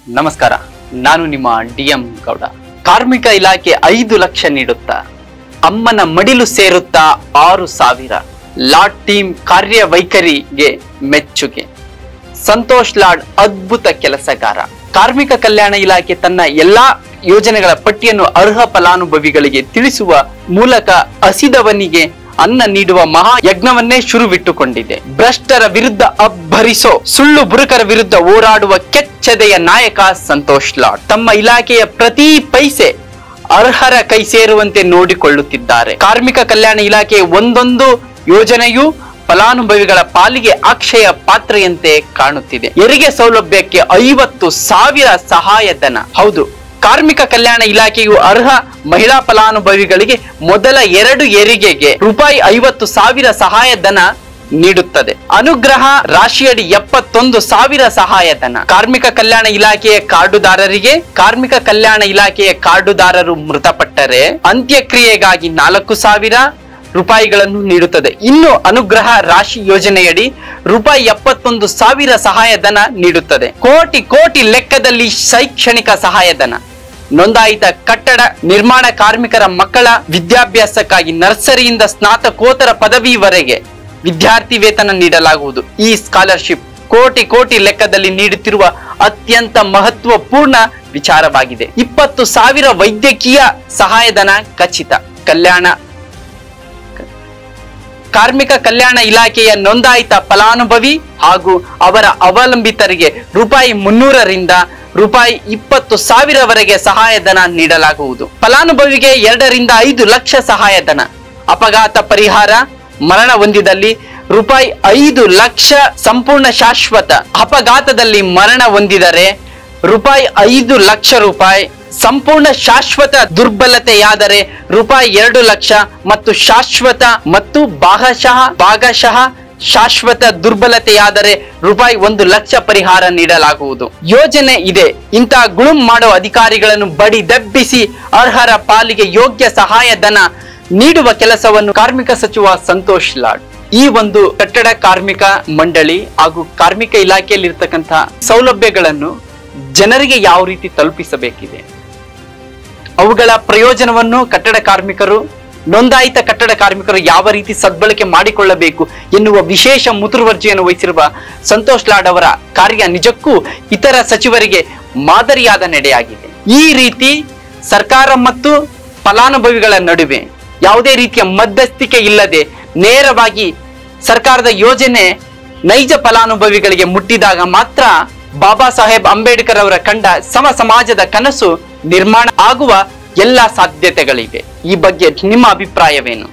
ನಮಸ್ಕಾರ, ನಾನು ನಿಮ್ಮ ಡಿಎಂ ಗೌಡ. ಕಾರ್ಮಿಕ ಇಲಾಖೆ 5 ಲಕ್ಷ ನೀಡುತ್ತಾ ಅಮ್ಮನ ಮಡಿಲು ಸೇರುತ್ತಾ 6,000. ಲಾಡ್ ಟೀಮ್ ಕಾರ್ಯವೈಖರಿಗೆ ಮೆಚ್ಚುಗೆ. ಸಂತೋಷ್ ಲಾಡ್ ಅದ್ಭುತ ಕೆಲಸಗಾರ. ಕಾರ್ಮಿಕ ಕಲ್ಯಾಣ ಇಲಾಖೆ ತನ್ನ ಎಲ್ಲಾ ಯೋಜನೆಗಳ ಪಟ್ಟಿಯನ್ನು ಅರ್ಹ ಫಲಾನುಭವಿಗಳಿಗೆ ತಿಳಿಸುವ ಮೂಲಕ ಹಸಿದವನಿಗೆ ಅನ್ನ ನೀಡುವ ಮಹಾ ಯಜ್ಞವನ್ನೇ ಶುರುವಿಟ್ಟುಕೊಂಡಿದೆ. ಭ್ರಷ್ಟರ ವಿರುದ್ಧ ಅಬ್ಬರಿಸೋ, ಸುಳ್ಳು ಬುರುಕರ ವಿರುದ್ಧ ಹೋರಾಡುವ ಕೆಚ್ಚೆದೆಯ ನಾಯಕ ಸಂತೋಷ್ ಲಾಡ್. ತಮ್ಮ ಇಲಾಖೆಯ ಪ್ರತಿ ಪೈಸೆ ಅರ್ಹರ ಕೈ ಸೇರುವಂತೆ ನೋಡಿಕೊಳ್ಳುತ್ತಿದ್ದಾರೆ. ಕಾರ್ಮಿಕ ಕಲ್ಯಾಣ ಇಲಾಖೆಯ ಒಂದೊಂದು ಯೋಜನೆಯೂ ಫಲಾನುಭವಿಗಳ ಪಾಲಿಗೆ ಅಕ್ಷಯ ಪಾತ್ರೆಯಂತೆ ಕಾಣುತ್ತಿದೆ. ಹೆರಿಗೆ ಸೌಲಭ್ಯಕ್ಕೆ 50,000 ಸಹಾಯಧನ. ಹೌದು, ಕಾರ್ಮಿಕ ಕಲ್ಯಾಣ ಇಲಾಖೆಯು ಅರ್ಹ ಮಹಿಳಾ ಫಲಾನುಭವಿಗಳಿಗೆ ಮೊದಲ 2 ಹೆರಿಗೆಗೆ ₹50,000 ಸಹಾಯಧನ ನೀಡುತ್ತದೆ. ಅನುಗ್ರಹ ರಾಶಿಯಡಿ 71,000 ಸಹಾಯಧನ. ಕಾರ್ಮಿಕ ಕಲ್ಯಾಣ ಇಲಾಖೆಯ ಕಾರ್ಡುದಾರರಿಗೆ ಕಾರ್ಮಿಕ ಕಲ್ಯಾಣ ಇಲಾಖೆಯ ಕಾರ್ಡುದಾರರು ಮೃತಪಟ್ಟರೆ ಅಂತ್ಯಕ್ರಿಯೆಗಾಗಿ ₹4,000 ನೀಡುತ್ತದೆ. ಇನ್ನು ಅನುಗ್ರಹ ರಾಶಿ ಯೋಜನೆಯಡಿ ₹71,000 ಸಹಾಯಧನ ನೀಡುತ್ತದೆ. ಕೋಟಿ ಲೆಕ್ಕದಲ್ಲಿ ಶೈಕ್ಷಣಿಕ ಸಹಾಯಧನ. ನೋಂದಾಯಿತ ಕಟ್ಟಡ ನಿರ್ಮಾಣ ಕಾರ್ಮಿಕರ ಮಕ್ಕಳ ವಿದ್ಯಾಭ್ಯಾಸಕ್ಕಾಗಿ ನರ್ಸರಿಯಿಂದ ಸ್ನಾತಕೋತ್ತರ ಪದವಿವರೆಗೆ ವಿದ್ಯಾರ್ಥಿ ವೇತನ ನೀಡಲಾಗುವುದು. ಈ ಸ್ಕಾಲರ್ಶಿಪ್ ಕೋಟಿ ಲೆಕ್ಕದಲ್ಲಿ ನೀಡುತ್ತಿರುವ ಅತ್ಯಂತ ಮಹತ್ವಪೂರ್ಣ ವಿಚಾರವಾಗಿದೆ. 20,000 ವೈದ್ಯಕೀಯ ಸಹಾಯಧನ ಖಚಿತ. ಕಾರ್ಮಿಕ ಕಲ್ಯಾಣ ಇಲಾಖೆಯ ನೋಂದಾಯಿತ ಫಲಾನುಭವಿ ಹಾಗೂ ಅವರ ಅವಲಂಬಿತರಿಗೆ ₹300ರಿಂದ ₹20,000ವರೆಗೆ ಸಹಾಯಧನ ನೀಡಲಾಗುವುದು. ಫಲಾನುಭವಿಗೆ 2 ರಿಂದ 5 ಲಕ್ಷ ಸಹಾಯಧನ. ಅಪಘಾತ ಪರಿಹಾರ. ಮರಣ ಹೊಂದಿದಲ್ಲಿ ₹5 ಲಕ್ಷ ಸಂಪೂರ್ಣ ಶಾಶ್ವತ. ಅಪಘಾತದಲ್ಲಿ ಮರಣ ಹೊಂದಿದರೆ ₹5 ಲಕ್ಷ. ಸಂಪೂರ್ಣ ಶಾಶ್ವತ ದುರ್ಬಲತೆಯಾದರೆ ₹2 ಲಕ್ಷ ಮತ್ತು ಶಾಶ್ವತ ಮತ್ತು ಭಾಗಶಃ ಶಾಶ್ವತ ದುರ್ಬಲತೆಯಾದರೆ ₹1 ಲಕ್ಷ ಪರಿಹಾರ ನೀಡಲಾಗುವುದು. ಯೋಜನೆ ಇದೆ. ಇಂತಹ ಗುಳುಂ ಮಾಡೋ ಅಧಿಕಾರಿಗಳನ್ನು ಬಡಿದೆಬ್ಬಿಸಿ ಅರ್ಹರ ಪಾಲಿಗೆ ಯೋಗ್ಯ ಸಹಾಯಧನ ನೀಡುವ ಕೆಲಸವನ್ನು ಕಾರ್ಮಿಕ ಸಚಿವ ಸಂತೋಷ್ ಲಾಡ್ ಈ ಒಂದು ಕಟ್ಟಡ ಕಾರ್ಮಿಕ ಮಂಡಳಿ ಹಾಗೂ ಕಾರ್ಮಿಕ ಇಲಾಖೆಯಲ್ಲಿ ಇರತಕ್ಕಂತಹ ಸೌಲಭ್ಯಗಳನ್ನು ಜನರಿಗೆ ಯಾವ ರೀತಿ ತಲುಪಿಸಬೇಕಿದೆ, ಅವುಗಳ ಪ್ರಯೋಜನವನ್ನು ಕಟ್ಟಡ ಕಾರ್ಮಿಕರು, ನೋಂದಾಯಿತ ಕಟ್ಟಡ ಕಾರ್ಮಿಕರು ಯಾವ ರೀತಿ ಸದ್ಬಳಕೆ ಮಾಡಿಕೊಳ್ಳಬೇಕು ಎನ್ನುವ ವಿಶೇಷ ಮುತುವರ್ಜಿಯನ್ನು ವಹಿಸಿರುವ ಸಂತೋಷ್ ಲಾಡ್ ಅವರ ಕಾರ್ಯ ನಿಜಕ್ಕೂ ಇತರ ಸಚಿವರಿಗೆ ಮಾದರಿಯಾದ ನಡೆಯಾಗಿದೆ. ಈ ರೀತಿ ಸರ್ಕಾರ ಮತ್ತು ಫಲಾನುಭವಿಗಳ ನಡುವೆ ಯಾವುದೇ ರೀತಿಯ ಮಧ್ಯಸ್ಥಿಕೆ ಇಲ್ಲದೆ ನೇರವಾಗಿ ಸರ್ಕಾರದ ಯೋಜನೆ ನೈಜ ಫಲಾನುಭವಿಗಳಿಗೆ ಮುಟ್ಟಿದಾಗ ಮಾತ್ರ ಬಾಬಾ ಸಾಹೇಬ್ ಅಂಬೇಡ್ಕರ್ ಅವರ ಕಂಡ ಸಮ ಸಮಾಜದ ಕನಸು ನಿರ್ಮಾಣ ಆಗುವ ಎಲ್ಲ ಸಾಧ್ಯತೆಗಳಿವೆ. ಈ ಬಗ್ಗೆ ನಿಮ್ಮ ಅಭಿಪ್ರಾಯವೇನು?